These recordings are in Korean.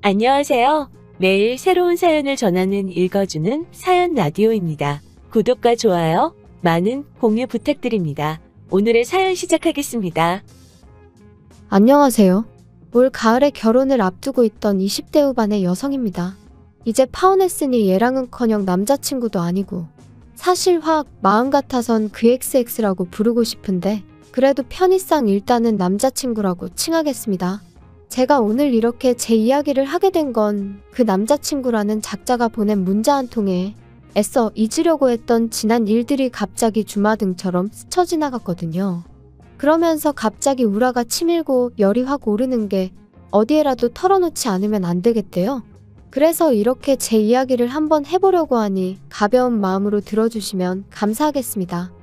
안녕하세요. 매일 새로운 사연을 전하는 읽어주는 사연 라디오입니다. 구독과 좋아요, 많은 공유 부탁드립니다. 오늘의 사연 시작하겠습니다. 안녕하세요. 올 가을에 결혼을 앞두고 있던 20대 후반의 여성입니다. 이제 파혼했으니 얘랑은커녕 남자친구도 아니고 사실 확 마음 같아선 그 XX라고 부르고 싶은데 그래도 편의상 일단은 남자친구라고 칭하겠습니다. 제가 오늘 이렇게 제 이야기를 하게 된 건 그 남자친구라는 작자가 보낸 문자 한 통에 애써 잊으려고 했던 지난 일들이 갑자기 주마등처럼 스쳐 지나갔거든요. 그러면서 갑자기 우라가 치밀고 열이 확 오르는 게 어디에라도 털어놓지 않으면 안 되겠대요. 그래서 이렇게 제 이야기를 한번 해보려고 하니 가벼운 마음으로 들어주시면 감사하겠습니다.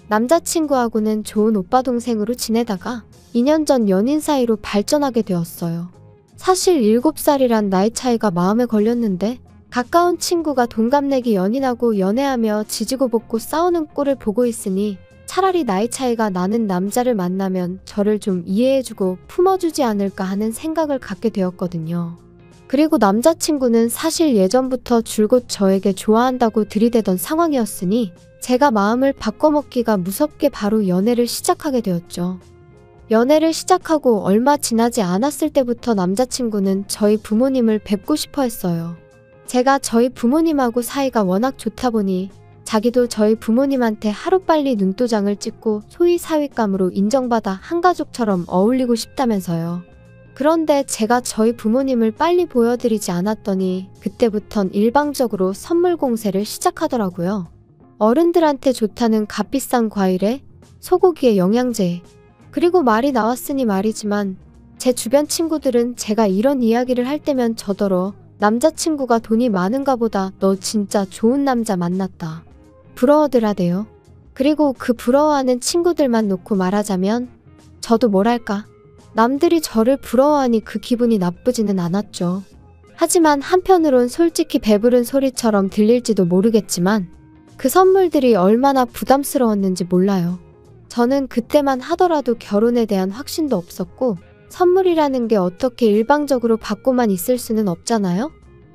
남자친구하고는 좋은 오빠 동생으로 지내다가 2년 전 연인 사이로 발전하게 되었어요. 사실 7살이란 나이 차이가 마음에 걸렸는데 가까운 친구가 동갑내기 연인하고 연애하며 지지고 볶고 싸우는 꼴을 보고 있으니 차라리 나이 차이가 나는 남자를 만나면 저를 좀 이해해주고 품어주지 않을까 하는 생각을 갖게 되었거든요. 그리고 남자친구는 사실 예전부터 줄곧 저에게 좋아한다고 들이대던 상황이었으니 제가 마음을 바꿔먹기가 무섭게 바로 연애를 시작하게 되었죠. 연애를 시작하고 얼마 지나지 않았을 때부터 남자친구는 저희 부모님을 뵙고 싶어 했어요. 제가 저희 부모님하고 사이가 워낙 좋다 보니 자기도 저희 부모님한테 하루빨리 눈도장을 찍고 소위 사윗감으로 인정받아 한가족처럼 어울리고 싶다면서요. 그런데 제가 저희 부모님을 빨리 보여드리지 않았더니 그때부턴 일방적으로 선물 공세를 시작하더라고요. 어른들한테 좋다는 값비싼 과일에 소고기에 영양제, 그리고 말이 나왔으니 말이지만 제 주변 친구들은 제가 이런 이야기를 할 때면 저더러 남자친구가 돈이 많은가 보다 너 진짜 좋은 남자 만났다 부러워들 하대요. 그리고 그 부러워하는 친구들만 놓고 말하자면 저도 뭐랄까 남들이 저를 부러워하니 그 기분이 나쁘지는 않았죠. 하지만 한편으론 솔직히 배부른 소리처럼 들릴지도 모르겠지만 그 선물들이 얼마나 부담스러웠는지 몰라요. 저는 그때만 하더라도 결혼에 대한 확신도 없었고 선물이라는 게 어떻게 일방적으로 받고만 있을 수는 없잖아요?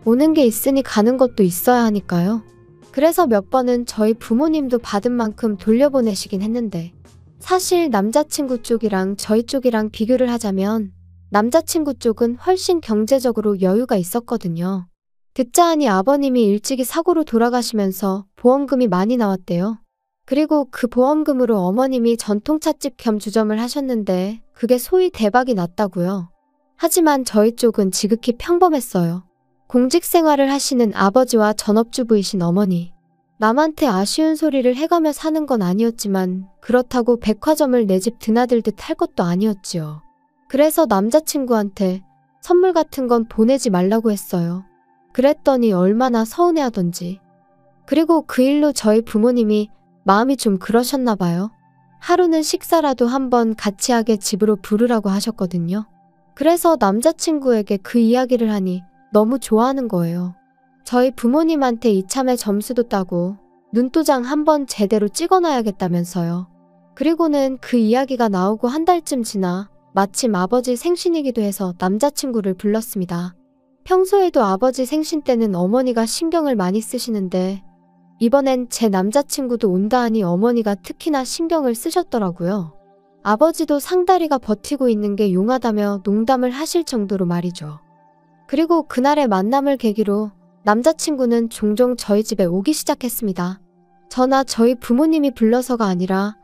오는 게 있으니 가는 것도 있어야 하니까요. 그래서 몇 번은 저희 부모님도 받은 만큼 돌려보내시긴 했는데 사실 남자친구 쪽이랑 저희 쪽이랑 비교를 하자면 남자친구 쪽은 훨씬 경제적으로 여유가 있었거든요. 듣자 하니 아버님이 일찍이 사고로 돌아가시면서 보험금이 많이 나왔대요. 그리고 그 보험금으로 어머님이 전통찻집 겸 주점을 하셨는데 그게 소위 대박이 났다고요. 하지만 저희 쪽은 지극히 평범했어요. 공직 생활을 하시는 아버지와 전업주부이신 어머니. 남한테 아쉬운 소리를 해가며 사는 건 아니었지만 그렇다고 백화점을 내 집 드나들듯 할 것도 아니었지요. 그래서 남자친구한테 선물 같은 건 보내지 말라고 했어요. 그랬더니 얼마나 서운해하던지. 그리고 그 일로 저희 부모님이 마음이 좀 그러셨나 봐요. 하루는 식사라도 한번 같이 하게 집으로 부르라고 하셨거든요. 그래서 남자친구에게 그 이야기를 하니 너무 좋아하는 거예요. 저희 부모님한테 이참에 점수도 따고 눈도장 한번 제대로 찍어놔야겠다면서요. 그리고는 그 이야기가 나오고 한 달쯤 지나 마침 아버지 생신이기도 해서 남자친구를 불렀습니다. 평소에도 아버지 생신 때는 어머니가 신경을 많이 쓰시는데 이번엔 제 남자친구도 온다 하니 어머니가 특히나 신경을 쓰셨더라고요. 아버지도 상다리가 버티고 있는 게 용하다며 농담을 하실 정도로 말이죠. 그리고 그날의 만남을 계기로 남자친구는 종종 저희 집에 오기 시작했습니다. 저나 저희 부모님이 불러서가 아니라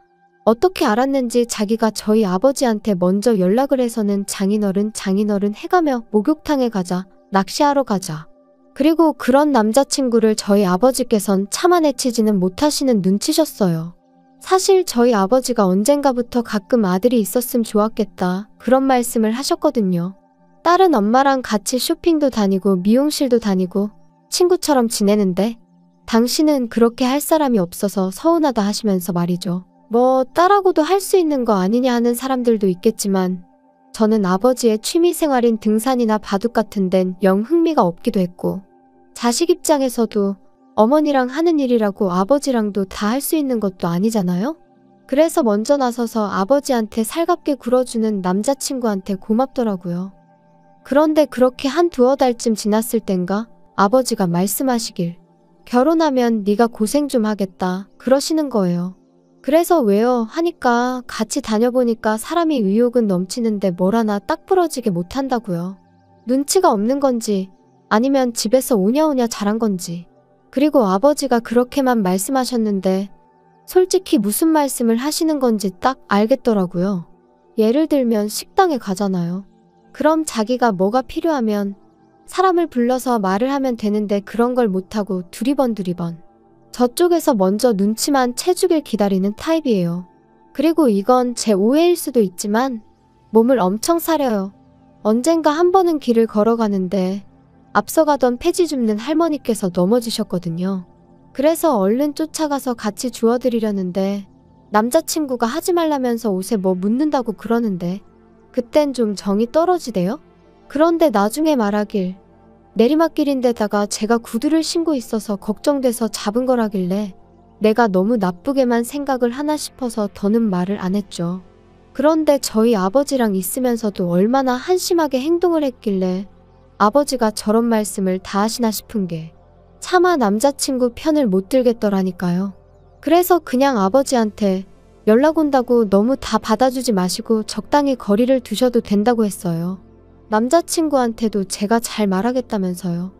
어떻게 알았는지 자기가 저희 아버지한테 먼저 연락을 해서는 장인어른 해가며 목욕탕에 가자, 낚시하러 가자. 그리고 그런 남자친구를 저희 아버지께선 참아내치지는 못하시는 눈치셨어요. 사실 저희 아버지가 언젠가부터 가끔 아들이 있었으면 좋았겠다 그런 말씀을 하셨거든요. 딸은 엄마랑 같이 쇼핑도 다니고 미용실도 다니고 친구처럼 지내는데 당신은 그렇게 할 사람이 없어서 서운하다 하시면서 말이죠. 뭐 딸하고도 할 수 있는 거 아니냐 하는 사람들도 있겠지만 저는 아버지의 취미생활인 등산이나 바둑 같은 데는 영 흥미가 없기도 했고 자식 입장에서도 어머니랑 하는 일이라고 아버지랑도 다 할 수 있는 것도 아니잖아요? 그래서 먼저 나서서 아버지한테 살갑게 굴어주는 남자친구한테 고맙더라고요. 그런데 그렇게 한 두어 달쯤 지났을 땐가 아버지가 말씀하시길 결혼하면 네가 고생 좀 하겠다 그러시는 거예요. 그래서 왜요 하니까 같이 다녀보니까 사람이 의욕은 넘치는데 뭘 하나 딱 부러지게 못한다고요. 눈치가 없는 건지 아니면 집에서 오냐오냐 자란 건지. 그리고 아버지가 그렇게만 말씀하셨는데 솔직히 무슨 말씀을 하시는 건지 딱 알겠더라고요. 예를 들면 식당에 가잖아요. 그럼 자기가 뭐가 필요하면 사람을 불러서 말을 하면 되는데 그런 걸 못하고 두리번 저쪽에서 먼저 눈치만 채주길 기다리는 타입이에요. 그리고 이건 제 오해일 수도 있지만 몸을 엄청 사려요. 언젠가 한 번은 길을 걸어가는데 앞서가던 폐지 줍는 할머니께서 넘어지셨거든요. 그래서 얼른 쫓아가서 같이 주워드리려는데 남자친구가 하지 말라면서 옷에 뭐 묻는다고 그러는데 그땐 좀 정이 떨어지대요. 그런데 나중에 말하길 내리막길인데다가 제가 구두를 신고 있어서 걱정돼서 잡은 거라길래 내가 너무 나쁘게만 생각을 하나 싶어서 더는 말을 안 했죠. 그런데 저희 아버지랑 있으면서도 얼마나 한심하게 행동을 했길래 아버지가 저런 말씀을 다 하시나 싶은 게 차마 남자친구 편을 못 들겠더라니까요. 그래서 그냥 아버지한테 연락 온다고 너무 다 받아주지 마시고 적당히 거리를 두셔도 된다고 했어요. 남자친구한테도 제가 잘 말하겠다면서요.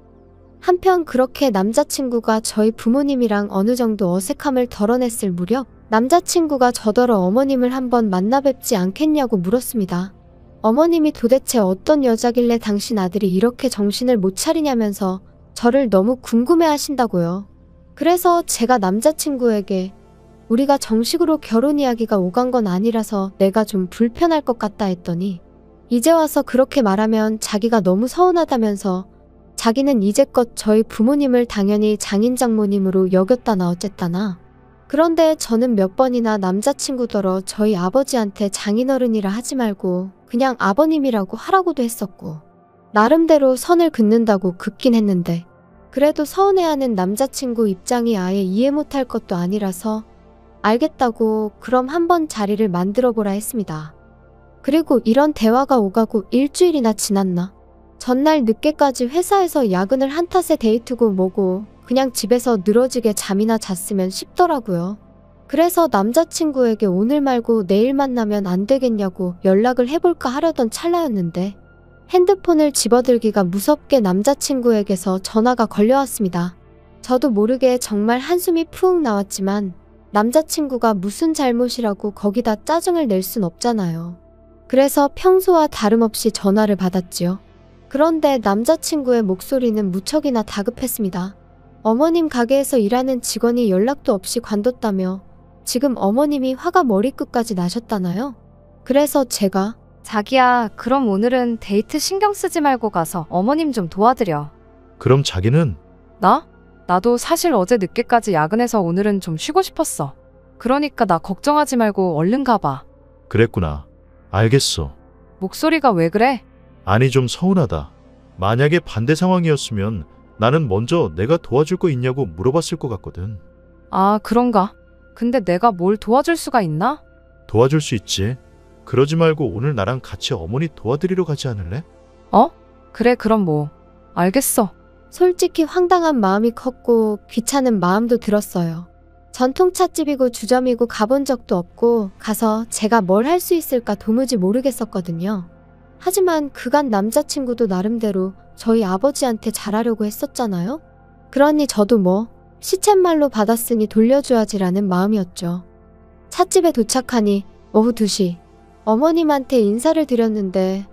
한편 그렇게 남자친구가 저희 부모님이랑 어느 정도 어색함을 덜어냈을 무렵 남자친구가 저더러 어머님을 한번 만나 뵙지 않겠냐고 물었습니다. 어머님이 도대체 어떤 여자길래 당신 아들이 이렇게 정신을 못 차리냐면서 저를 너무 궁금해 하신다고요. 그래서 제가 남자친구에게 우리가 정식으로 결혼 이야기가 오간 건 아니라서 내가 좀 불편할 것 같다 했더니 이제 와서 그렇게 말하면 자기가 너무 서운하다면서 자기는 이제껏 저희 부모님을 당연히 장인 장모님으로 여겼다나 어쨌다나. 그런데 저는 몇 번이나 남자친구더러 저희 아버지한테 장인어른이라 하지 말고 그냥 아버님이라고 하라고도 했었고 나름대로 선을 긋는다고 긋긴 했는데 그래도 서운해하는 남자친구 입장이 아예 이해 못할 것도 아니라서 알겠다고 그럼 한번 자리를 만들어 보라 했습니다. 그리고 이런 대화가 오가고 일주일이나 지났나? 전날 늦게까지 회사에서 야근을 한 탓에 데이트고 뭐고 그냥 집에서 늘어지게 잠이나 잤으면 싶더라고요. 그래서 남자친구에게 오늘 말고 내일 만나면 안 되겠냐고 연락을 해볼까 하려던 찰나였는데 핸드폰을 집어들기가 무섭게 남자친구에게서 전화가 걸려왔습니다. 저도 모르게 정말 한숨이 푹 나왔지만 남자친구가 무슨 잘못이라고 거기다 짜증을 낼 순 없잖아요. 그래서 평소와 다름없이 전화를 받았지요. 그런데 남자친구의 목소리는 무척이나 다급했습니다. 어머님 가게에서 일하는 직원이 연락도 없이 관뒀다며 지금 어머님이 화가 머리끝까지 나셨다나요? 그래서 제가 자기야, 그럼 오늘은 데이트 신경 쓰지 말고 가서 어머님 좀 도와드려. 그럼 자기는? 나? 나도 사실 어제 늦게까지 야근해서 오늘은 좀 쉬고 싶었어. 그러니까 나 걱정하지 말고 얼른 가봐. 그랬구나. 알겠어. 목소리가 왜 그래? 아니 좀 서운하다. 만약에 반대 상황이었으면 나는 먼저 내가 도와줄 거 있냐고 물어봤을 것 같거든. 아, 그런가? 근데 내가 뭘 도와줄 수가 있나? 도와줄 수 있지. 그러지 말고 오늘 나랑 같이 어머니 도와드리러 가지 않을래? 그래, 그럼 뭐. 알겠어. 솔직히 황당한 마음이 컸고 귀찮은 마음도 들었어요. 전통찻집이고 주점이고 가본 적도 없고 가서 제가 뭘 할 수 있을까 도무지 모르겠었거든요. 하지만 그간 남자친구도 나름대로 저희 아버지한테 잘하려고 했었잖아요. 그러니 저도 뭐 시쳇말로 받았으니 돌려줘야지라는 마음이었죠. 찻집에 도착하니 오후 2시 어머님한테 인사를 드렸는데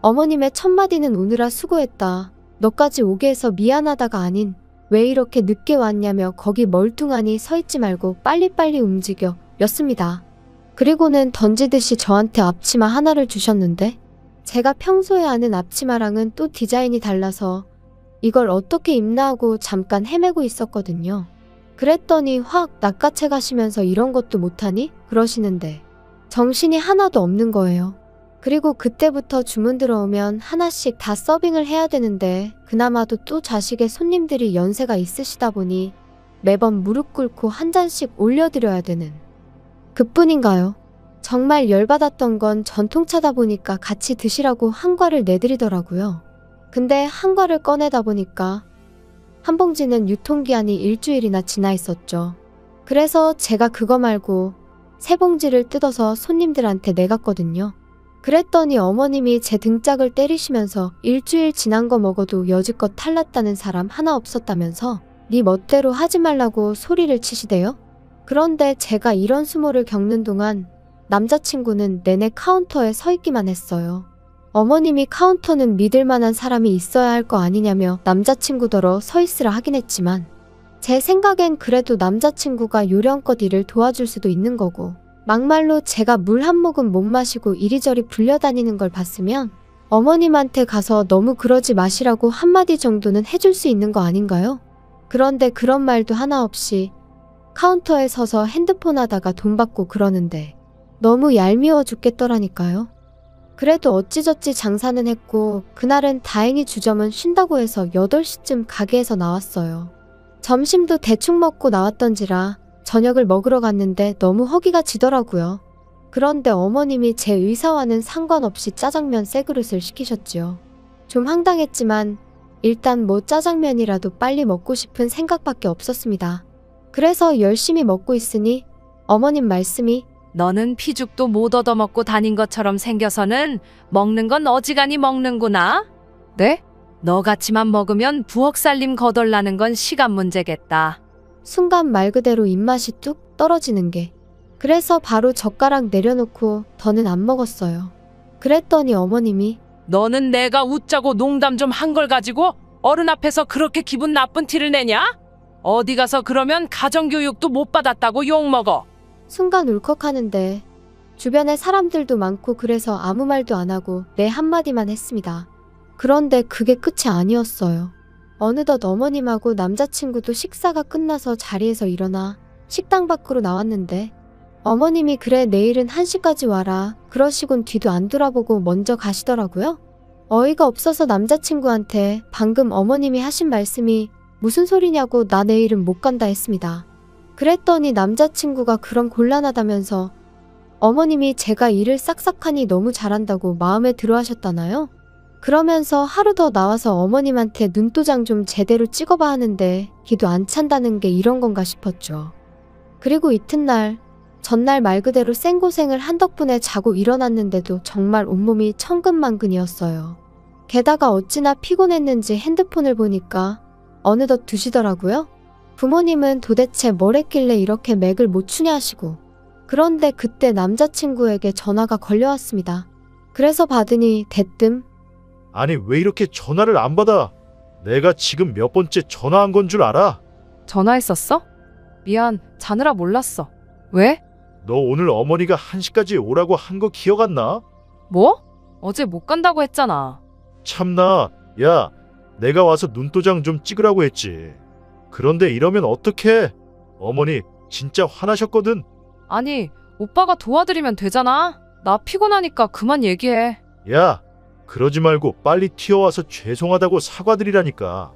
어머님의 첫마디는 오느라 수고했다. 너까지 오게 해서 미안하다가 아닌 왜 이렇게 늦게 왔냐며 거기 멀뚱하니 서있지 말고 빨리빨리 움직여 였습니다. 그리고는 던지듯이 저한테 앞치마 하나를 주셨는데 제가 평소에 아는 앞치마랑은 또 디자인이 달라서 이걸 어떻게 입나 하고 잠깐 헤매고 있었거든요. 그랬더니 확 낚아채 가시면서 이런 것도 못하니? 그러시는데 정신이 하나도 없는 거예요. 그리고 그때부터 주문 들어오면 하나씩 다 서빙을 해야 되는데 그나마도 또 자식의 손님들이 연세가 있으시다 보니 매번 무릎 꿇고 한 잔씩 올려드려야 되는 그뿐인가요? 정말 열받았던 건 전통차다 보니까 같이 드시라고 한과를 내드리더라고요. 근데 한과를 꺼내다 보니까 한 봉지는 유통기한이 일주일이나 지나 있었죠. 그래서 제가 그거 말고 세 봉지를 뜯어서 손님들한테 내갔거든요. 그랬더니 어머님이 제 등짝을 때리시면서 일주일 지난 거 먹어도 여지껏 탈났다는 사람 하나 없었다면서 네 멋대로 하지 말라고 소리를 치시대요. 그런데 제가 이런 수모를 겪는 동안 남자친구는 내내 카운터에 서 있기만 했어요. 어머님이 카운터는 믿을 만한 사람이 있어야 할 거 아니냐며 남자친구더러 서 있으라 하긴 했지만 제 생각엔 그래도 남자친구가 요령껏 일을 도와줄 수도 있는 거고 막말로 제가 물 한 모금 못 마시고 이리저리 불려다니는 걸 봤으면 어머님한테 가서 너무 그러지 마시라고 한마디 정도는 해줄 수 있는 거 아닌가요? 그런데 그런 말도 하나 없이 카운터에 서서 핸드폰 하다가 돈 받고 그러는데 너무 얄미워 죽겠더라니까요. 그래도 어찌저찌 장사는 했고 그날은 다행히 주점은 쉰다고 해서 8시쯤 가게에서 나왔어요. 점심도 대충 먹고 나왔던지라 저녁을 먹으러 갔는데 너무 허기가 지더라고요. 그런데 어머님이 제 의사와는 상관없이 짜장면 세 그릇을 시키셨지요. 좀 황당했지만 일단 뭐 짜장면이라도 빨리 먹고 싶은 생각밖에 없었습니다. 그래서 열심히 먹고 있으니 어머님 말씀이 너는 피죽도 못 얻어먹고 다닌 것처럼 생겨서는 먹는 건 어지간히 먹는구나. 네? 너같이만 먹으면 부엌 살림 거덜나는 건 시간 문제겠다. 순간 말 그대로 입맛이 뚝 떨어지는 게 그래서 바로 젓가락 내려놓고 더는 안 먹었어요. 그랬더니 어머님이 너는 내가 웃자고 농담 좀 한 걸 가지고 어른 앞에서 그렇게 기분 나쁜 티를 내냐? 어디 가서 그러면 가정교육도 못 받았다고 욕먹어. 순간 울컥하는데 주변에 사람들도 많고 그래서 아무 말도 안 하고 네 한마디만 했습니다. 그런데 그게 끝이 아니었어요. 어느덧 어머님하고 남자친구도 식사가 끝나서 자리에서 일어나 식당 밖으로 나왔는데 어머님이 그래 내일은 1시까지 와라 그러시곤 뒤도 안 돌아보고 먼저 가시더라고요. 어이가 없어서 남자친구한테 방금 어머님이 하신 말씀이 무슨 소리냐고 나 내일은 못 간다 했습니다. 그랬더니 남자친구가 그럼 곤란하다면서 어머님이 제가 일을 싹싹하니 너무 잘한다고 마음에 들어 하셨다나요? 그러면서 하루 더 나와서 어머님한테 눈도장 좀 제대로 찍어봐 하는데 기도 안 찬다는 게 이런 건가 싶었죠. 그리고 이튿날 전날 말 그대로 생고생을 한 덕분에 자고 일어났는데도 정말 온몸이 천근만근이었어요. 게다가 어찌나 피곤했는지 핸드폰을 보니까 어느덧 2시더라고요. 부모님은 도대체 뭘 했길래 이렇게 맥을 못 추냐 하시고 그런데 그때 남자친구에게 전화가 걸려왔습니다. 그래서 받으니 대뜸 아니 왜 이렇게 전화를 안 받아? 내가 지금 몇 번째 전화한 건 줄 알아? 전화했었어? 미안, 자느라 몰랐어. 왜? 너 오늘 어머니가 1시까지 오라고 한 거 기억 안 나? 뭐? 어제 못 간다고 했잖아. 참나, 야, 내가 와서 눈도장 좀 찍으라고 했지. 그런데 이러면 어떡해? 어머니 진짜 화나셨거든. 아니, 오빠가 도와드리면 되잖아. 나 피곤하니까 그만 얘기해. 야, 그러지 말고 빨리 튀어와서 죄송하다고 사과드리라니까.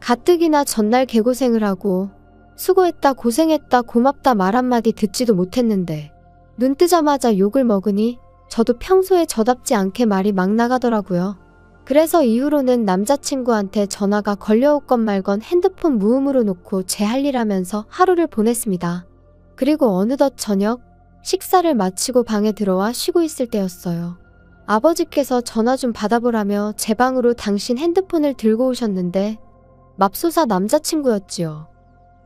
가뜩이나 전날 개고생을 하고 수고했다 고생했다 고맙다 말 한마디 듣지도 못했는데 눈 뜨자마자 욕을 먹으니 저도 평소에 저답지 않게 말이 막 나가더라고요. 그래서 이후로는 남자친구한테 전화가 걸려오건 말건 핸드폰 무음으로 놓고 제 할 일 하면서 하루를 보냈습니다. 그리고 어느덧 저녁 식사를 마치고 방에 들어와 쉬고 있을 때였어요. 아버지께서 전화 좀 받아보라며 제 방으로 당신 핸드폰을 들고 오셨는데 맙소사 남자친구였지요.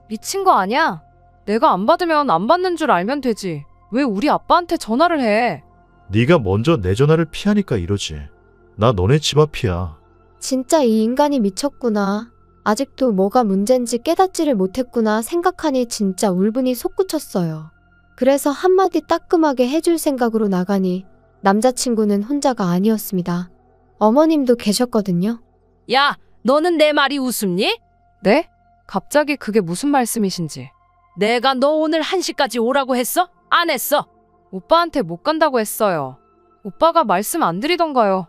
미친 거 아니야? 내가 안 받으면 안 받는 줄 알면 되지. 왜 우리 아빠한테 전화를 해? 네가 먼저 내 전화를 피하니까 이러지. 나 너네 집 앞이야. 진짜 이 인간이 미쳤구나. 아직도 뭐가 문제인지 깨닫지를 못했구나 생각하니 진짜 울분이 솟구쳤어요. 그래서 한마디 따끔하게 해줄 생각으로 나가니 남자친구는 혼자가 아니었습니다. 어머님도 계셨거든요. 야, 너는 내 말이 웃음니? 네? 갑자기 그게 무슨 말씀이신지. 내가 너 오늘 1시까지 오라고 했어? 안 했어? 오빠한테 못 간다고 했어요. 오빠가 말씀 안 드리던가요.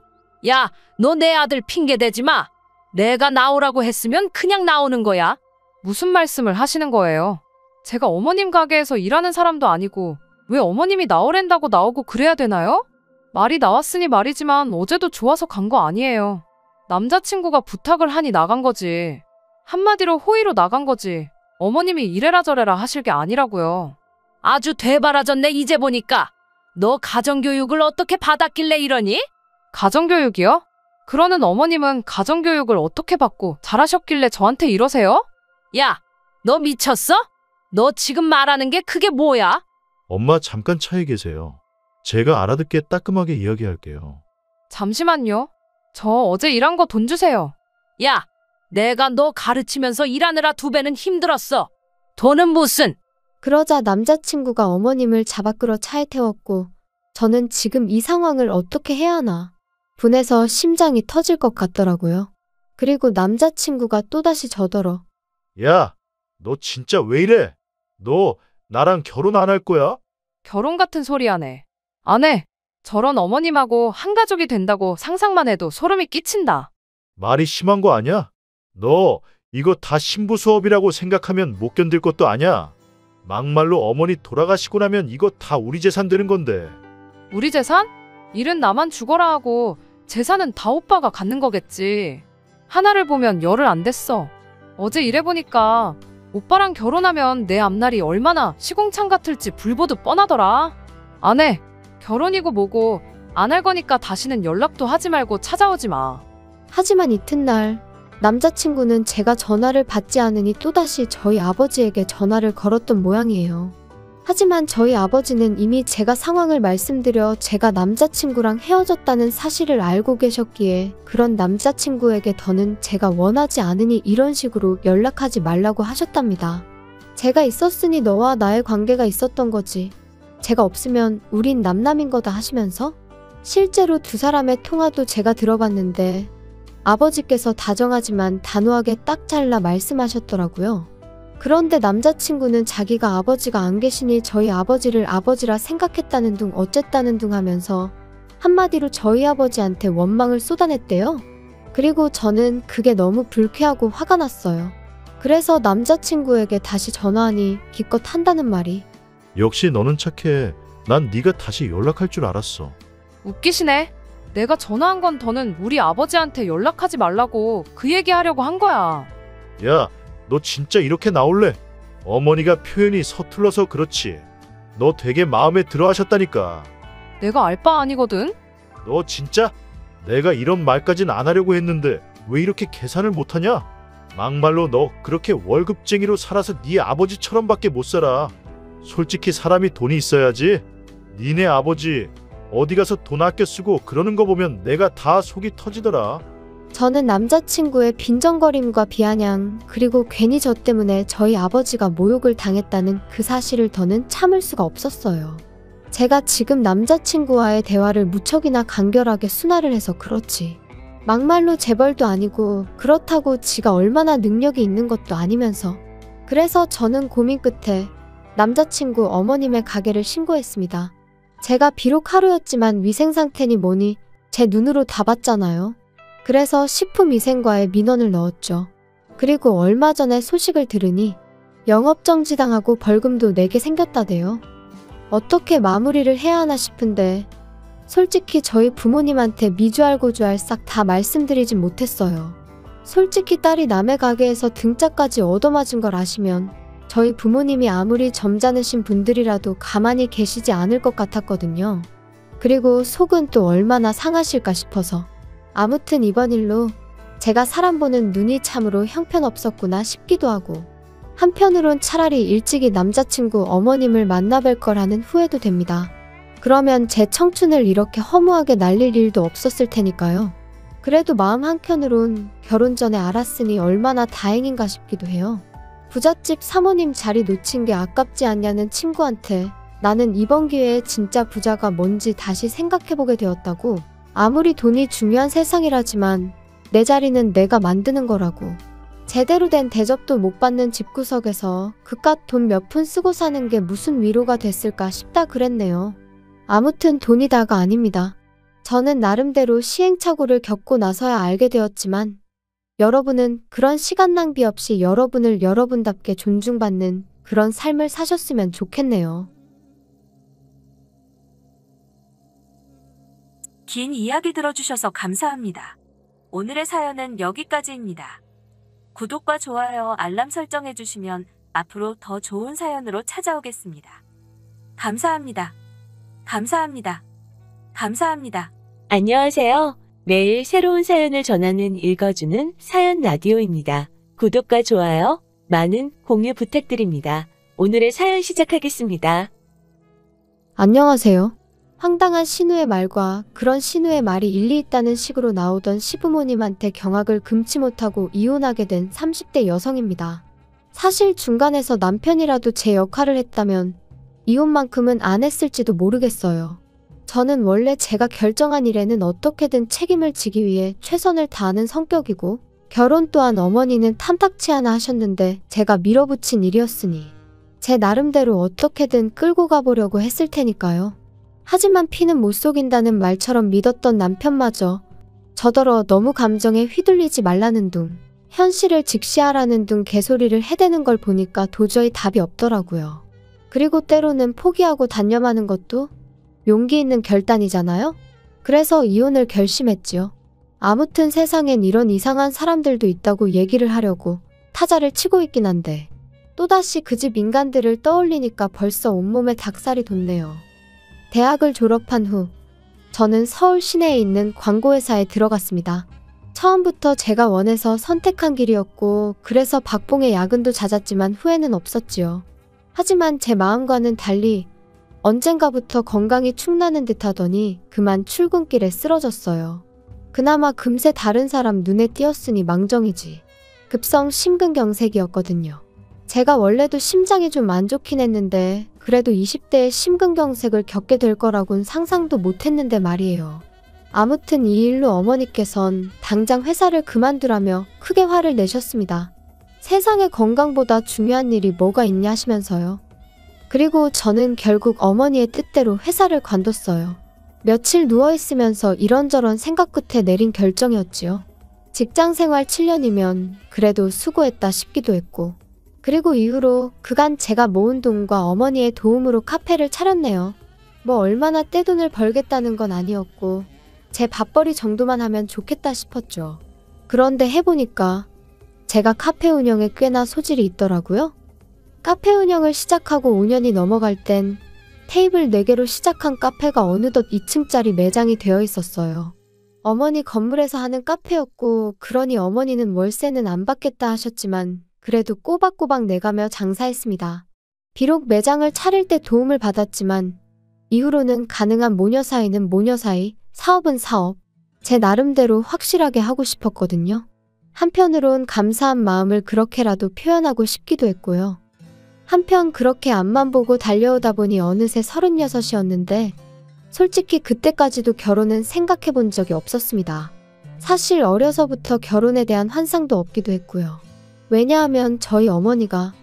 야, 너 내 아들 핑계 대지 마. 내가 나오라고 했으면 그냥 나오는 거야. 무슨 말씀을 하시는 거예요? 제가 어머님 가게에서 일하는 사람도 아니고 왜 어머님이 나오랜다고 나오고 그래야 되나요? 말이 나왔으니 말이지만 어제도 좋아서 간 거 아니에요. 남자친구가 부탁을 하니 나간 거지. 한마디로 호의로 나간 거지. 어머님이 이래라 저래라 하실 게 아니라고요. 아주 되바라졌네 이제 보니까. 너 가정교육을 어떻게 받았길래 이러니? 가정교육이요? 그러는 어머님은 가정교육을 어떻게 받고 잘하셨길래 저한테 이러세요? 야, 너 미쳤어? 너 지금 말하는 게 그게 뭐야? 엄마 잠깐 차에 계세요. 제가 알아듣게 따끔하게 이야기할게요. 잠시만요. 저 어제 일한 거 돈 주세요. 야, 내가 너 가르치면서 일하느라 2배는 힘들었어. 돈은 무슨? 그러자 남자친구가 어머님을 잡아 끌어 차에 태웠고 저는 지금 이 상황을 어떻게 해야 하나 분해서 심장이 터질 것 같더라고요. 그리고 남자친구가 또다시 저더러 야, 너 진짜 왜 이래? 너 나랑 결혼 안 할 거야? 결혼 같은 소리 하네. 안 해. 저런 어머님하고 한 가족이 된다고 상상만 해도 소름이 끼친다. 말이 심한 거 아니야? 너 이거 다 신부 수업이라고 생각하면 못 견딜 것도 아니야. 막말로 어머니 돌아가시고 나면 이거 다 우리 재산 되는 건데. 우리 재산? 일은 나만 죽어라 하고 재산은 다 오빠가 갖는 거겠지. 하나를 보면 열을 안 댔어. 어제 일해보니까 오빠랑 결혼하면 내 앞날이 얼마나 시궁창 같을지 불보듯 뻔하더라. 안 해. 결혼이고 뭐고 안 할 거니까 다시는 연락도 하지 말고 찾아오지 마. 하지만 이튿날 남자친구는 제가 전화를 받지 않으니 또다시 저희 아버지에게 전화를 걸었던 모양이에요. 하지만 저희 아버지는 이미 제가 상황을 말씀드려 제가 남자친구랑 헤어졌다는 사실을 알고 계셨기에 그런 남자친구에게 더는 제가 원하지 않으니 이런 식으로 연락하지 말라고 하셨답니다. 제가 있었으니 너와 나의 관계가 있었던 거지. 제가 없으면 우린 남남인 거다 하시면서 실제로 두 사람의 통화도 제가 들어봤는데 아버지께서 다정하지만 단호하게 딱 잘라 말씀하셨더라고요. 그런데 남자친구는 자기가 아버지가 안 계시니 저희 아버지를 아버지라 생각했다는 둥 어쨌다는 둥 하면서 한마디로 저희 아버지한테 원망을 쏟아냈대요. 그리고 저는 그게 너무 불쾌하고 화가 났어요. 그래서 남자친구에게 다시 전화하니 기껏 한다는 말이 역시 너는 착해. 난 네가 다시 연락할 줄 알았어. 웃기시네. 내가 전화한 건 더는 우리 아버지한테 연락하지 말라고 그 얘기하려고 한 거야. 야, 너 진짜 이렇게 나올래? 어머니가 표현이 서툴러서 그렇지. 너 되게 마음에 들어 하셨다니까. 내가 알 바 아니거든? 너 진짜? 내가 이런 말까진 안 하려고 했는데 왜 이렇게 계산을 못하냐? 막말로 너 그렇게 월급쟁이로 살아서 네 아버지처럼밖에 못 살아. 솔직히 사람이 돈이 있어야지. 니네 아버지 어디 가서 돈 아껴 쓰고 그러는 거 보면 내가 다 속이 터지더라. 저는 남자친구의 빈정거림과 비아냥 그리고 괜히 저 때문에 저희 아버지가 모욕을 당했다는 그 사실을 더는 참을 수가 없었어요. 제가 지금 남자친구와의 대화를 무척이나 간결하게 순화를 해서 그렇지. 막말로 재벌도 아니고 그렇다고 지가 얼마나 능력이 있는 것도 아니면서 그래서 저는 고민 끝에 남자친구 어머님의 가게를 신고했습니다. 제가 비록 하루였지만 위생상태니 뭐니 제 눈으로 다 봤잖아요. 그래서 식품위생과에 민원을 넣었죠. 그리고 얼마 전에 소식을 들으니 영업정지당하고 벌금도 내게 생겼다대요. 어떻게 마무리를 해야 하나 싶은데 솔직히 저희 부모님한테 미주알고주알 싹 다 말씀드리진 못했어요. 솔직히 딸이 남의 가게에서 등짝까지 얻어맞은 걸 아시면 저희 부모님이 아무리 점잖으신 분들이라도 가만히 계시지 않을 것 같았거든요. 그리고 속은 또 얼마나 상하실까 싶어서. 아무튼 이번 일로 제가 사람 보는 눈이 참으로 형편없었구나 싶기도 하고 한편으론 차라리 일찍이 남자친구 어머님을 만나뵐 거라는 후회도 됩니다. 그러면 제 청춘을 이렇게 허무하게 날릴 일도 없었을 테니까요. 그래도 마음 한켠으론 결혼 전에 알았으니 얼마나 다행인가 싶기도 해요. 부잣집 사모님 자리 놓친 게 아깝지 않냐는 친구한테 나는 이번 기회에 진짜 부자가 뭔지 다시 생각해보게 되었다고. 아무리 돈이 중요한 세상이라지만 내 자리는 내가 만드는 거라고. 제대로 된 대접도 못 받는 집구석에서 그깟 돈 몇 푼 쓰고 사는 게 무슨 위로가 됐을까 싶다 그랬네요. 아무튼 돈이 다가 아닙니다. 저는 나름대로 시행착오를 겪고 나서야 알게 되었지만 여러분은 그런 시간 낭비 없이 여러분을 여러분답게 존중받는 그런 삶을 사셨으면 좋겠네요. 긴 이야기 들어주셔서 감사합니다. 오늘의 사연은 여기까지입니다. 구독과 좋아요, 알람 설정해주시면 앞으로 더 좋은 사연으로 찾아오겠습니다. 감사합니다. 감사합니다. 감사합니다. 안녕하세요. 매일 새로운 사연을 전하는 읽어주는 사연 라디오입니다. 구독과 좋아요, 많은 공유 부탁드립니다. 오늘의 사연 시작하겠습니다. 안녕하세요. 황당한 신우의 말과 그런 신우의 말이 일리 있다는 식으로 나오던 시부모님한테 경악을 금치 못하고 이혼하게 된 30대 여성입니다. 사실 중간에서 남편이라도 제 역할을 했다면 이혼만큼은 안 했을지도 모르겠어요. 저는 원래 제가 결정한 일에는 어떻게든 책임을 지기 위해 최선을 다하는 성격이고 결혼 또한 어머니는 탐탁치 않아 하셨는데 제가 밀어붙인 일이었으니 제 나름대로 어떻게든 끌고 가보려고 했을 테니까요. 하지만 피는 못 속인다는 말처럼 믿었던 남편마저 저더러 너무 감정에 휘둘리지 말라는 둥, 현실을 직시하라는 둥 개소리를 해대는 걸 보니까 도저히 답이 없더라고요. 그리고 때로는 포기하고 단념하는 것도 용기 있는 결단이잖아요? 그래서 이혼을 결심했지요. 아무튼 세상엔 이런 이상한 사람들도 있다고 얘기를 하려고 타자를 치고 있긴 한데 또다시 그 집 인간들을 떠올리니까 벌써 온몸에 닭살이 돋네요. 대학을 졸업한 후 저는 서울 시내에 있는 광고회사에 들어갔습니다. 처음부터 제가 원해서 선택한 길이었고 그래서 박봉의 야근도 잦았지만 후회는 없었지요. 하지만 제 마음과는 달리 언젠가부터 건강이 축나는 듯 하더니 그만 출근길에 쓰러졌어요. 그나마 금세 다른 사람 눈에 띄었으니 망정이지. 급성 심근경색이었거든요. 제가 원래도 심장이 좀 안 좋긴 했는데 그래도 20대에 심근경색을 겪게 될 거라곤 상상도 못했는데 말이에요. 아무튼 이 일로 어머니께선 당장 회사를 그만두라며 크게 화를 내셨습니다. 세상에 건강보다 중요한 일이 뭐가 있냐 하시면서요. 그리고 저는 결국 어머니의 뜻대로 회사를 관뒀어요. 며칠 누워있으면서 이런저런 생각 끝에 내린 결정이었지요. 직장생활 7년이면 그래도 수고했다 싶기도 했고 그리고 이후로 그간 제가 모은 돈과 어머니의 도움으로 카페를 차렸네요. 뭐 얼마나 떼돈을 벌겠다는 건 아니었고 제 밥벌이 정도만 하면 좋겠다 싶었죠. 그런데 해보니까 제가 카페 운영에 꽤나 소질이 있더라고요. 카페 운영을 시작하고 5년이 넘어갈 땐 테이블 4개로 시작한 카페가 어느덧 2층짜리 매장이 되어 있었어요. 어머니 건물에서 하는 카페였고 그러니 어머니는 월세는 안 받겠다 하셨지만 그래도 꼬박꼬박 내가며 장사했습니다. 비록 매장을 차릴 때 도움을 받았지만 이후로는 가능한 모녀 사이는 모녀 사이, 사업은 사업. 제 나름대로 확실하게 하고 싶었거든요. 한편으론 감사한 마음을 그렇게라도 표현하고 싶기도 했고요. 한편 그렇게 앞만 보고 달려오다 보니 어느새 36이었는데 솔직히 그때까지도 결혼은 생각해 본 적이 없었습니다. 사실 어려서부터 결혼에 대한 환상도 없기도 했고요. 왜냐하면 저희 어머니가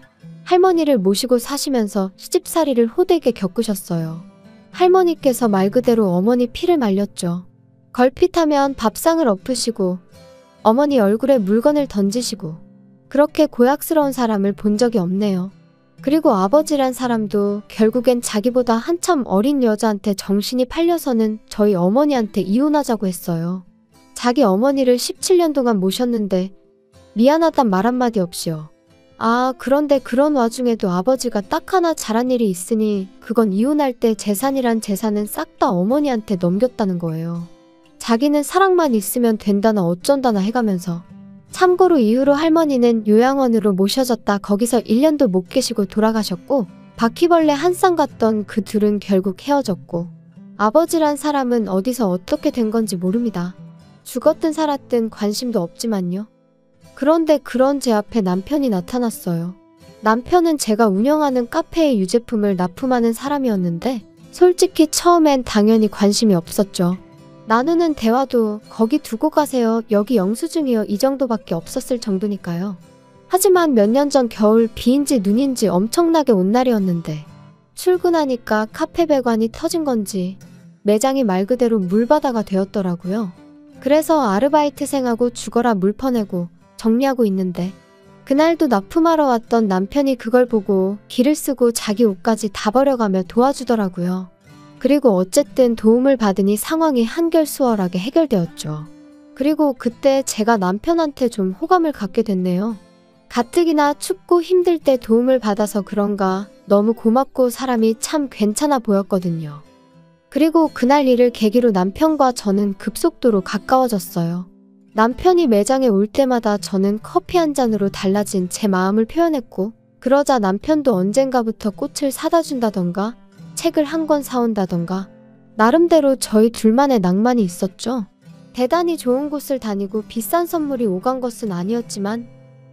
할머니를 모시고 사시면서 시집살이를 호되게 겪으셨어요. 할머니께서 말 그대로 어머니 피를 말렸죠. 걸핏하면 밥상을 엎으시고 어머니 얼굴에 물건을 던지시고 그렇게 고약스러운 사람을 본 적이 없네요. 그리고 아버지란 사람도 결국엔 자기보다 한참 어린 여자한테 정신이 팔려서는 저희 어머니한테 이혼하자고 했어요. 자기 어머니를 17년 동안 모셨는데 미안하단 말 한마디 없이요. 아, 그런데 그런 와중에도 아버지가 딱 하나 잘한 일이 있으니 그건 이혼할 때 재산이란 재산은 싹 다 어머니한테 넘겼다는 거예요. 자기는 사랑만 있으면 된다나 어쩐다나 해가면서. 참고로 이후로 할머니는 요양원으로 모셔졌다 거기서 1년도 못 계시고 돌아가셨고 바퀴벌레 한 쌍 같던 그 둘은 결국 헤어졌고 아버지란 사람은 어디서 어떻게 된 건지 모릅니다. 죽었든 살았든 관심도 없지만요. 그런데 그런 제 앞에 남편이 나타났어요. 남편은 제가 운영하는 카페의 유제품을 납품하는 사람이었는데 솔직히 처음엔 당연히 관심이 없었죠. 나누는 대화도 거기 두고 가세요. 여기 영수증이요. 이 정도밖에 없었을 정도니까요. 하지만 몇 년 전 겨울 비인지 눈인지 엄청나게 온 날이었는데 출근하니까 카페 배관이 터진 건지 매장이 말 그대로 물바다가 되었더라고요. 그래서 아르바이트생하고 죽어라 물 퍼내고 정리하고 있는데 그날도 납품하러 왔던 남편이 그걸 보고 기를 쓰고 자기 옷까지 다 버려가며 도와주더라고요. 그리고 어쨌든 도움을 받으니 상황이 한결 수월하게 해결되었죠. 그리고 그때 제가 남편한테 좀 호감을 갖게 됐네요. 가뜩이나 춥고 힘들 때 도움을 받아서 그런가 너무 고맙고 사람이 참 괜찮아 보였거든요. 그리고 그날 일을 계기로 남편과 저는 급속도로 가까워졌어요. 남편이 매장에 올 때마다 저는 커피 한 잔으로 달라진 제 마음을 표현했고, 그러자 남편도 언젠가부터 꽃을 사다 준다던가 책을 한 권 사온다던가 나름대로 저희 둘만의 낭만이 있었죠. 대단히 좋은 곳을 다니고 비싼 선물이 오간 것은 아니었지만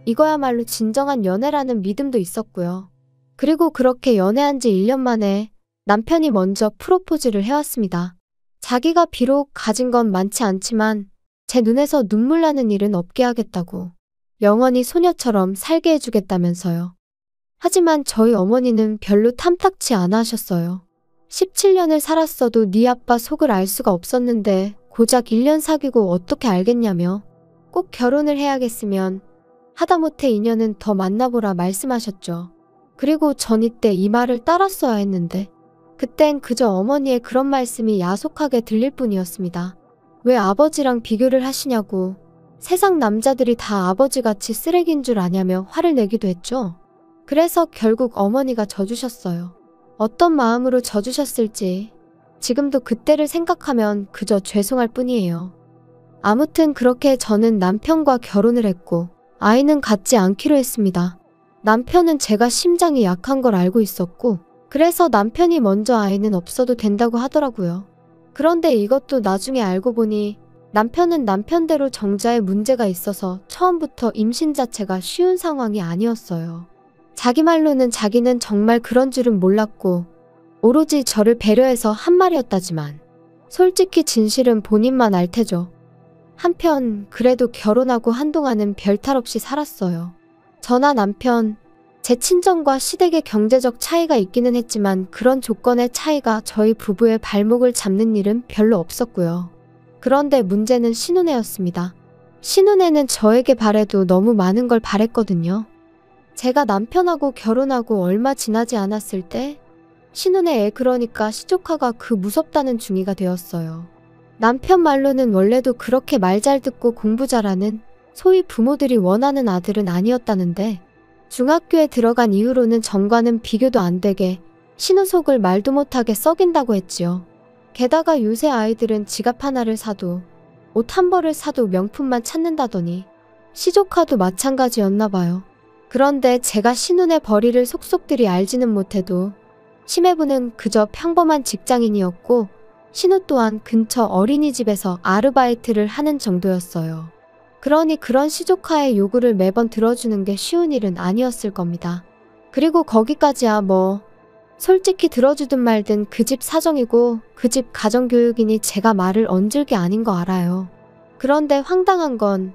이거야말로 진정한 연애라는 믿음도 있었고요. 그리고 그렇게 연애한 지 1년 만에 남편이 먼저 프로포즈를 해왔습니다. 자기가 비록 가진 건 많지 않지만 제 눈에서 눈물 나는 일은 없게 하겠다고, 영원히 소녀처럼 살게 해주겠다면서요. 하지만 저희 어머니는 별로 탐탁치 않아 하셨어요. 17년을 살았어도 네 아빠 속을 알 수가 없었는데 고작 1년 사귀고 어떻게 알겠냐며 꼭 결혼을 해야겠으면 하다못해 2년은 더 만나보라 말씀하셨죠. 그리고 전 이때 이 말을 따랐어야 했는데 그땐 그저 어머니의 그런 말씀이 야속하게 들릴 뿐이었습니다. 왜 아버지랑 비교를 하시냐고, 세상 남자들이 다 아버지같이 쓰레기인 줄 아냐며 화를 내기도 했죠. 그래서 결국 어머니가 져주셨어요. 어떤 마음으로 져주셨을지 지금도 그때를 생각하면 그저 죄송할 뿐이에요. 아무튼 그렇게 저는 남편과 결혼을 했고 아이는 갖지 않기로 했습니다. 남편은 제가 심장이 약한 걸 알고 있었고, 그래서 남편이 먼저 아이는 없어도 된다고 하더라고요. 그런데 이것도 나중에 알고 보니 남편은 남편대로 정자에 문제가 있어서 처음부터 임신 자체가 쉬운 상황이 아니었어요. 자기 말로는 자기는 정말 그런 줄은 몰랐고 오로지 저를 배려해서 한 말이었다지만 솔직히 진실은 본인만 알 테죠. 한편 그래도 결혼하고 한동안은 별탈 없이 살았어요. 저나 남편, 제 친정과 시댁의 경제적 차이가 있기는 했지만 그런 조건의 차이가 저희 부부의 발목을 잡는 일은 별로 없었고요. 그런데 문제는 신혼애였습니다. 신혼애는 저에게 바래도 너무 많은 걸 바랬거든요. 제가 남편하고 결혼하고 얼마 지나지 않았을 때 신혼애 애, 그러니까 시조카가 그 무섭다는 중이가 되었어요. 남편 말로는 원래도 그렇게 말 잘 듣고 공부 잘하는 소위 부모들이 원하는 아들은 아니었다는데 중학교에 들어간 이후로는 전과는 비교도 안 되게 신우속을 말도 못하게 썩인다고 했지요. 게다가 요새 아이들은 지갑 하나를 사도 옷 한 벌을 사도 명품만 찾는다더니 시조카도 마찬가지였나 봐요. 그런데 제가 신혼의 벌이를 속속들이 알지는 못해도 심해부는 그저 평범한 직장인이었고 신우 또한 근처 어린이집에서 아르바이트를 하는 정도였어요. 그러니 그런 시조카의 요구를 매번 들어주는 게 쉬운 일은 아니었을 겁니다. 그리고 거기까지야 뭐 솔직히 들어주든 말든 그 집 사정이고 그 집 가정교육이니 제가 말을 얹을 게 아닌 거 알아요. 그런데 황당한 건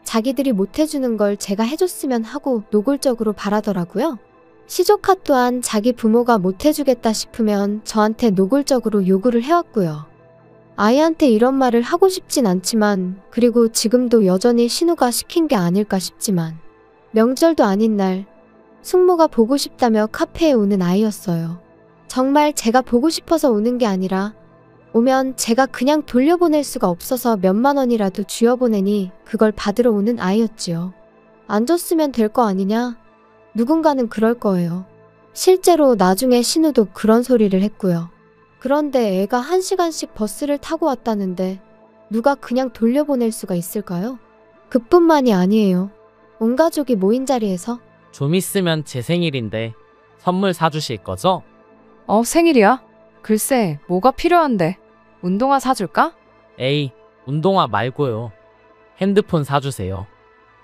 자기들이 못해주는 걸 제가 해줬으면 하고 노골적으로 바라더라고요. 시조카 또한 자기 부모가 못해주겠다 싶으면 저한테 노골적으로 요구를 해왔고요. 아이한테 이런 말을 하고 싶진 않지만, 그리고 지금도 여전히 신우가 시킨 게 아닐까 싶지만 명절도 아닌 날 숙모가 보고 싶다며 카페에 오는 아이였어요. 정말 제가 보고 싶어서 오는 게 아니라 오면 제가 그냥 돌려보낼 수가 없어서 몇만 원이라도 쥐어보내니 그걸 받으러 오는 아이였지요. 안 줬으면 될 거 아니냐? 누군가는 그럴 거예요. 실제로 나중에 신우도 그런 소리를 했고요. 그런데 애가 1시간씩 버스를 타고 왔다는데 누가 그냥 돌려보낼 수가 있을까요? 그뿐만이 아니에요. 온 가족이 모인 자리에서 좀 있으면 제 생일인데 선물 사주실 거죠? 생일이야? 글쎄, 뭐가 필요한데? 운동화 사줄까? 에이, 운동화 말고요. 핸드폰 사주세요.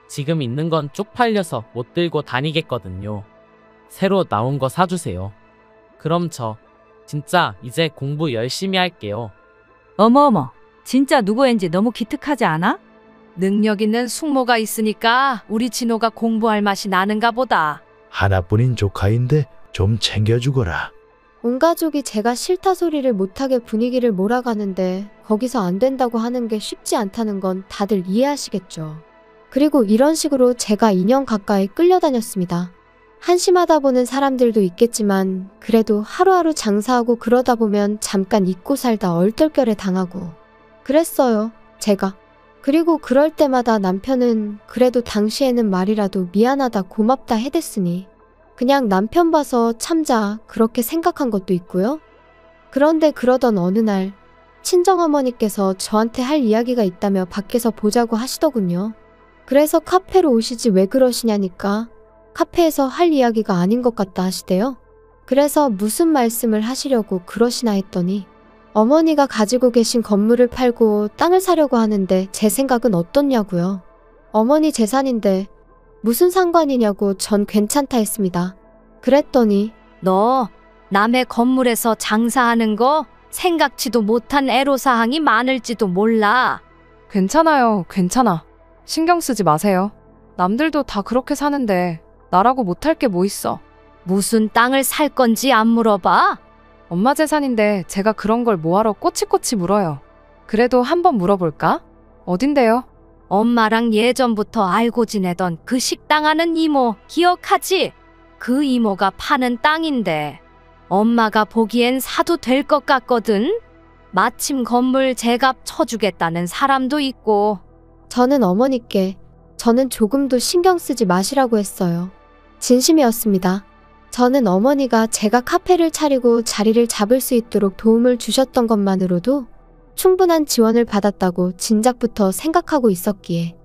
지금 있는 건 쪽팔려서 못 들고 다니겠거든요. 새로 나온 거 사주세요. 그럼 저 진짜 이제 공부 열심히 할게요. 어머어머, 진짜 누구인지 너무 기특하지 않아? 능력 있는 숙모가 있으니까 우리 진호가 공부할 맛이 나는가 보다. 하나뿐인 조카인데 좀 챙겨주거라. 온 가족이 제가 싫다 소리를 못하게 분위기를 몰아가는데 거기서 안 된다고 하는 게 쉽지 않다는 건 다들 이해하시겠죠. 그리고 이런 식으로 제가 2년 가까이 끌려다녔습니다. 한심하다 보는 사람들도 있겠지만 그래도 하루하루 장사하고 그러다 보면 잠깐 잊고 살다 얼떨결에 당하고 그랬어요, 제가. 그리고 그럴 때마다 남편은 그래도 당시에는 말이라도 미안하다 고맙다 해댔으니 그냥 남편 봐서 참자 그렇게 생각한 것도 있고요. 그런데 그러던 어느 날 친정어머니께서 저한테 할 이야기가 있다며 밖에서 보자고 하시더군요. 그래서 카페로 오시지 왜 그러시냐니까 카페에서 할 이야기가 아닌 것 같다 하시대요. 그래서 무슨 말씀을 하시려고 그러시나 했더니 어머니가 가지고 계신 건물을 팔고 땅을 사려고 하는데 제 생각은 어떻냐고요. 어머니 재산인데 무슨 상관이냐고 전 괜찮다 했습니다. 그랬더니 너 남의 건물에서 장사하는 거 생각지도 못한 애로사항이 많을지도 몰라. 괜찮아요, 괜찮아. 신경 쓰지 마세요. 남들도 다 그렇게 사는데 나라고 못할 게 뭐 있어. 무슨 땅을 살 건지 안 물어봐? 엄마 재산인데 제가 그런 걸 뭐하러 꼬치꼬치 물어요. 그래도 한번 물어볼까? 어딘데요? 엄마랑 예전부터 알고 지내던 그 식당 하는 이모 기억하지? 그 이모가 파는 땅인데 엄마가 보기엔 사도 될 것 같거든? 마침 건물 제값 쳐주겠다는 사람도 있고. 저는 어머니께 저는 조금도 신경 쓰지 마시라고 했어요. 진심이었습니다. 저는 어머니가 제가 카페를 차리고 자리를 잡을 수 있도록 도움을 주셨던 것만으로도 충분한 지원을 받았다고 진작부터 생각하고 있었기에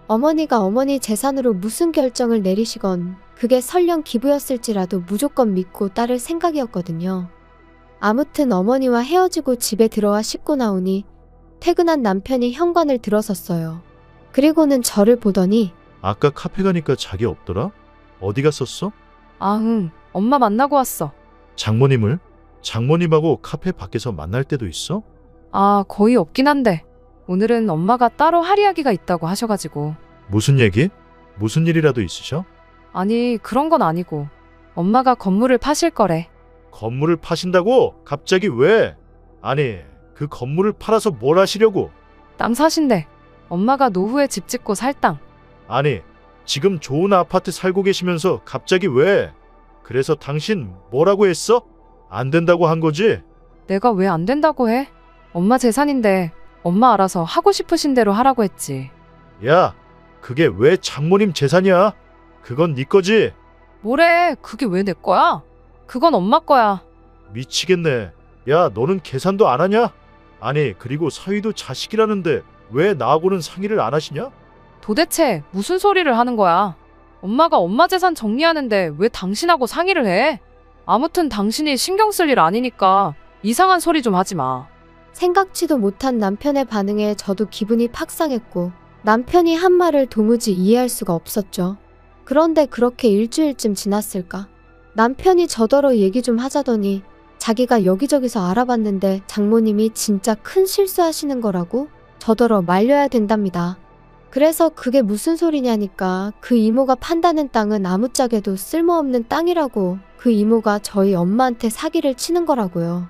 어머니가 어머니 재산으로 무슨 결정을 내리시건 그게 설령 기부였을지라도 무조건 믿고 따를 생각이었거든요. 아무튼 어머니와 헤어지고 집에 들어와 씻고 나오니 퇴근한 남편이 현관을 들어섰어요. 그리고는 저를 보더니 아까 카페 가니까 자기 없더라? 어디 갔었어? 아, 응. 엄마 만나고 왔어. 장모님을? 장모님하고 카페 밖에서 만날 때도 있어? 아, 거의 없긴 한데 오늘은 엄마가 따로 할 이야기가 있다고 하셔가지고. 무슨 얘기? 무슨 일이라도 있으셔? 아니, 그런 건 아니고 엄마가 건물을 파실 거래. 건물을 파신다고? 갑자기 왜? 아니, 그 건물을 팔아서 뭘 하시려고? 땅 사신대. 엄마가 노후에 집 짓고 살 땅. 아니, 지금 좋은 아파트 살고 계시면서 갑자기 왜? 그래서 당신 뭐라고 했어? 안 된다고 한 거지? 내가 왜 안 된다고 해? 엄마 재산인데 엄마 알아서 하고 싶으신 대로 하라고 했지. 야, 그게 왜 장모님 재산이야? 그건 네 거지? 뭐래, 그게 왜 내 거야? 그건 엄마 거야. 미치겠네. 야, 너는 계산도 안 하냐? 아니, 그리고 사위도 자식이라는데 왜 나하고는 상의를 안 하시냐? 도대체 무슨 소리를 하는 거야? 엄마가 엄마 재산 정리하는데 왜 당신하고 상의를 해? 아무튼 당신이 신경 쓸 일 아니니까 이상한 소리 좀 하지 마. 생각지도 못한 남편의 반응에 저도 기분이 팍 상했고 남편이 한 말을 도무지 이해할 수가 없었죠. 그런데 그렇게 일주일쯤 지났을까? 남편이 저더러 얘기 좀 하자더니 자기가 여기저기서 알아봤는데 장모님이 진짜 큰 실수하시는 거라고 저더러 말려야 된답니다. 그래서 그게 무슨 소리냐니까 그 이모가 판다는 땅은 아무짝에도 쓸모없는 땅이라고 그 이모가 저희 엄마한테 사기를 치는 거라고요.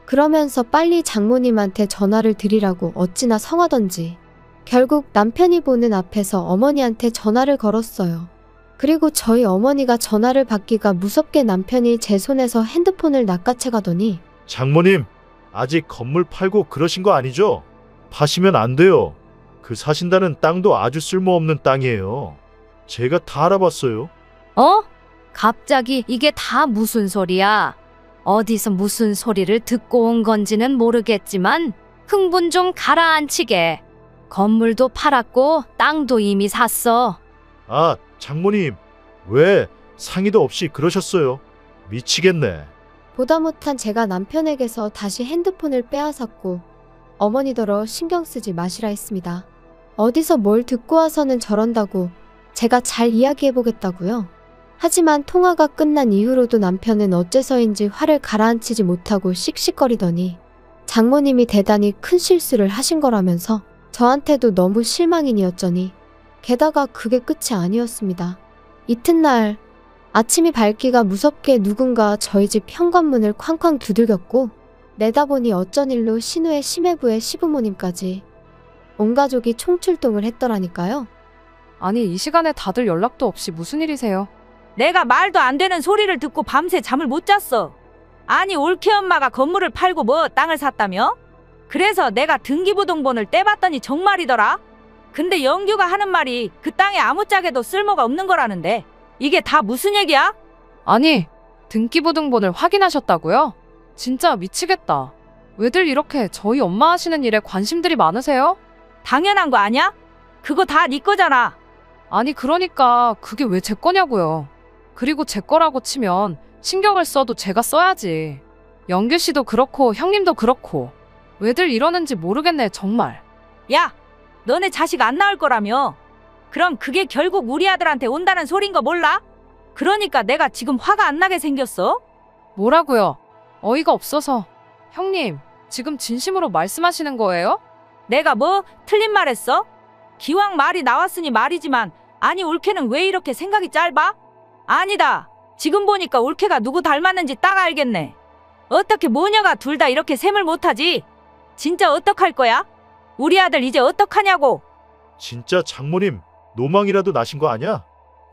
그러면서 빨리 장모님한테 전화를 드리라고 어찌나 성하던지 결국 남편이 보는 앞에서 어머니한테 전화를 걸었어요. 그리고 저희 어머니가 전화를 받기가 무섭게 남편이 제 손에서 핸드폰을 낚아채 가더니 장모님, 아직 건물 팔고 그러신 거 아니죠? 파시면 안 돼요. 그 사신다는 땅도 아주 쓸모없는 땅이에요. 제가 다 알아봤어요. 어? 갑자기 이게 다 무슨 소리야? 어디서 무슨 소리를 듣고 온 건지는 모르겠지만 흥분 좀 가라앉히게. 건물도 팔았고 땅도 이미 샀어. 아, 장모님, 왜 상의도 없이 그러셨어요? 미치겠네. 보다 못한 제가 남편에게서 다시 핸드폰을 빼앗았고 어머니더러 신경 쓰지 마시라 했습니다. 어디서 뭘 듣고 와서는 저런다고 제가 잘 이야기해보겠다고요. 하지만 통화가 끝난 이후로도 남편은 어째서인지 화를 가라앉히지 못하고 씩씩거리더니 장모님이 대단히 큰 실수를 하신 거라면서 저한테도 너무 실망인이었더니 게다가 그게 끝이 아니었습니다. 이튿날 아침이 밝기가 무섭게 누군가 저희 집 현관문을 쾅쾅 두들겼고 내다보니 어쩐 일로 신우의 심해부의 시부모님까지 온 가족이 총출동을 했더라니까요. 아니, 이 시간에 다들 연락도 없이 무슨 일이세요? 내가 말도 안 되는 소리를 듣고 밤새 잠을 못 잤어. 아니 올케 엄마가 건물을 팔고 뭐 땅을 샀다며? 그래서 내가 등기부등본을 떼봤더니 정말이더라. 근데 영규가 하는 말이 그 땅에 아무짝에도 쓸모가 없는 거라는데 이게 다 무슨 얘기야? 아니, 등기부등본을 확인하셨다고요? 진짜 미치겠다. 왜들 이렇게 저희 엄마 하시는 일에 관심들이 많으세요? 당연한 거 아니야? 그거 다 네 거잖아. 아니, 그러니까 그게 왜 제 거냐고요. 그리고 제 거라고 치면 신경을 써도 제가 써야지. 영규 씨도 그렇고 형님도 그렇고. 왜들 이러는지 모르겠네, 정말. 야, 너네 자식 안 낳을 거라며. 그럼 그게 결국 우리 아들한테 온다는 소린 거 몰라? 그러니까 내가 지금 화가 안 나게 생겼어? 뭐라고요? 어이가 없어서. 형님, 지금 진심으로 말씀하시는 거예요? 내가 뭐 틀린 말 했어? 기왕 말이 나왔으니 말이지만 아니 올케는 왜 이렇게 생각이 짧아? 아니다. 지금 보니까 올케가 누구 닮았는지 딱 알겠네. 어떻게 모녀가 둘 다 이렇게 셈을 못하지? 진짜 어떡할 거야? 우리 아들 이제 어떡하냐고. 진짜 장모님 노망이라도 나신 거 아니야?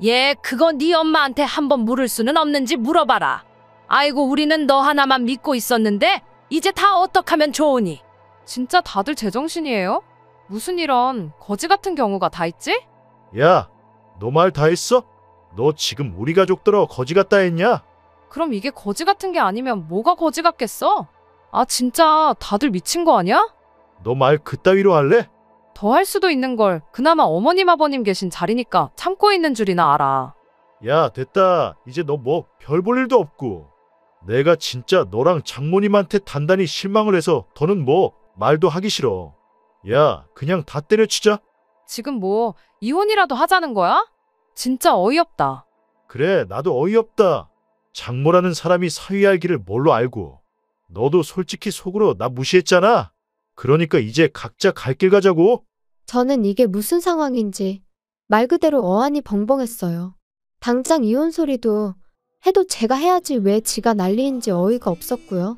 예, 그거 네 엄마한테 한번 물을 수는 없는지 물어봐라. 아이고 우리는 너 하나만 믿고 있었는데 이제 다 어떡하면 좋으니? 진짜 다들 제정신이에요? 무슨 이런 거지 같은 경우가 다 있지? 야, 너 말 다 했어? 너 지금 우리 가족들어 거지 같다 했냐? 그럼 이게 거지 같은 게 아니면 뭐가 거지 같겠어? 아, 진짜 다들 미친 거 아니야? 너 말 그따위로 할래? 더 할 수도 있는 걸 그나마 어머님 아버님 계신 자리니까 참고 있는 줄이나 알아. 야, 됐다. 이제 너 뭐 별 볼 일도 없고. 내가 진짜 너랑 장모님한테 단단히 실망을 해서 더는 뭐 말도 하기 싫어. 야, 그냥 다 때려치자. 지금 뭐 이혼이라도 하자는 거야? 진짜 어이없다. 그래, 나도 어이없다. 장모라는 사람이 사위할 길을 뭘로 알고. 너도 솔직히 속으로 나 무시했잖아. 그러니까 이제 각자 갈 길 가자고. 저는 이게 무슨 상황인지 말 그대로 어안이 벙벙했어요. 당장 이혼 소리도 해도 제가 해야지 왜 지가 난리인지 어이가 없었고요.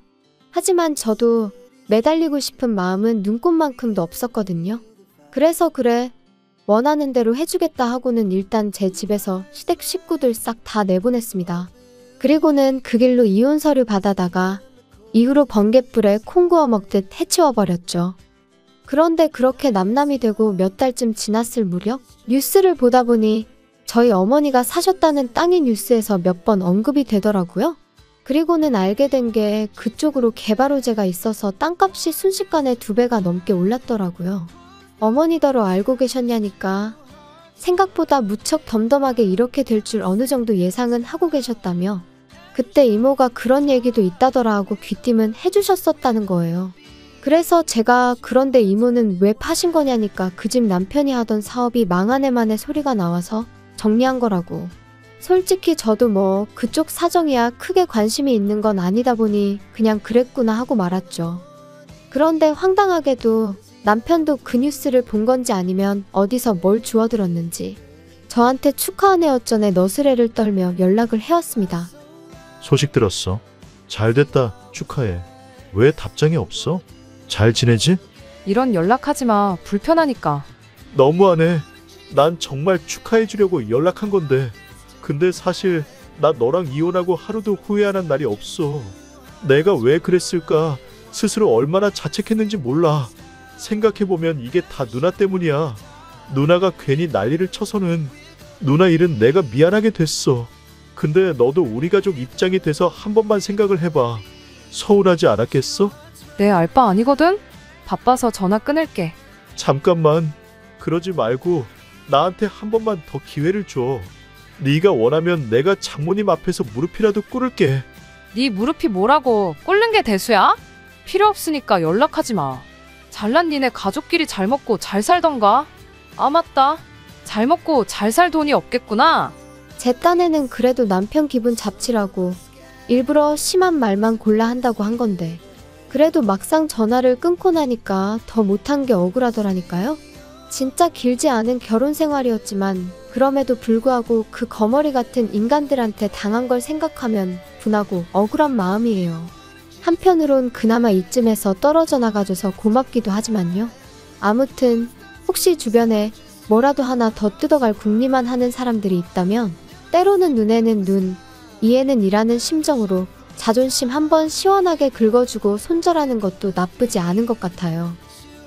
하지만 저도 매달리고 싶은 마음은 눈꽃만큼도 없었거든요. 그래서 그래, 원하는 대로 해주겠다 하고는 일단 제 집에서 시댁 식구들 싹 다 내보냈습니다. 그리고는 그 길로 이혼 서류 받아다가 이후로 번갯불에 콩 구워 먹듯 해치워버렸죠. 그런데 그렇게 남남이 되고 몇 달쯤 지났을 무렵 뉴스를 보다 보니 저희 어머니가 사셨다는 땅의 뉴스에서 몇 번 언급이 되더라고요. 그리고는 알게 된 게 그쪽으로 개발 호재가 있어서 땅값이 순식간에 2배가 넘게 올랐더라고요. 어머니더러 알고 계셨냐니까 생각보다 무척 덤덤하게 이렇게 될 줄 어느 정도 예상은 하고 계셨다며 그때 이모가 그런 얘기도 있다더라 하고 귀띔은 해주셨었다는 거예요. 그래서 제가 그런데 이모는 왜 파신 거냐니까 그 집 남편이 하던 사업이 망하네만의 소리가 나와서 정리한 거라고. 솔직히 저도 뭐 그쪽 사정이야 크게 관심이 있는 건 아니다 보니 그냥 그랬구나 하고 말았죠. 그런데 황당하게도 남편도 그 뉴스를 본 건지 아니면 어디서 뭘 주워들었는지 저한테 축하하네 어쩌네 너스레를 떨며 연락을 해왔습니다. 소식 들었어. 잘 됐다. 축하해. 왜 답장이 없어? 잘 지내지? 이런 연락하지 마. 불편하니까. 너무하네. 난 정말 축하해 주려고 연락한 건데. 근데 사실 나 너랑 이혼하고 하루도 후회 안 한 날이 없어. 내가 왜 그랬을까? 스스로 얼마나 자책했는지 몰라. 생각해보면 이게 다 누나 때문이야. 누나가 괜히 난리를 쳐서는 누나 일은 내가 미안하게 됐어. 근데 너도 우리 가족 입장이 돼서 한 번만 생각을 해봐. 서운하지 않았겠어? 내 알바 아니거든? 바빠서 전화 끊을게. 잠깐만. 그러지 말고 나한테 한 번만 더 기회를 줘. 네가 원하면 내가 장모님 앞에서 무릎이라도 꿇을게. 네 무릎이 뭐라고 꿇는 게 대수야? 필요 없으니까 연락하지 마. 잘난 니네 가족끼리 잘 먹고 잘 살던가. 아 맞다. 잘 먹고 잘 살 돈이 없겠구나. 제 딴에는 그래도 남편 기분 잡치라고 일부러 심한 말만 골라 한다고 한 건데 그래도 막상 전화를 끊고 나니까 더 못한 게 억울하더라니까요. 진짜 길지 않은 결혼 생활이었지만 그럼에도 불구하고 그 거머리 같은 인간들한테 당한 걸 생각하면 분하고 억울한 마음이에요. 한편으론 그나마 이쯤에서 떨어져 나가줘서 고맙기도 하지만요. 아무튼 혹시 주변에 뭐라도 하나 더 뜯어갈 궁리만 하는 사람들이 있다면 때로는 눈에는 눈, 이에는 이라는 심정으로 자존심 한번 시원하게 긁어주고 손절하는 것도 나쁘지 않은 것 같아요.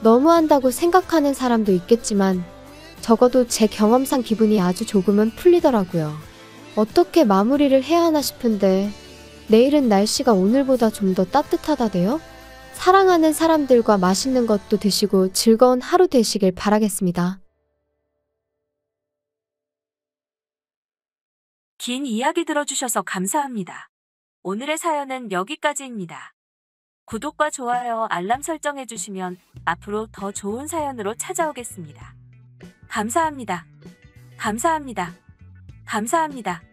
너무한다고 생각하는 사람도 있겠지만 적어도 제 경험상 기분이 아주 조금은 풀리더라고요. 어떻게 마무리를 해야 하나 싶은데 내일은 날씨가 오늘보다 좀 더 따뜻하다대요? 사랑하는 사람들과 맛있는 것도 드시고 즐거운 하루 되시길 바라겠습니다. 긴 이야기 들어주셔서 감사합니다. 오늘의 사연은 여기까지입니다. 구독과 좋아요, 알람 설정해주시면 앞으로 더 좋은 사연으로 찾아오겠습니다. 감사합니다. 감사합니다. 감사합니다.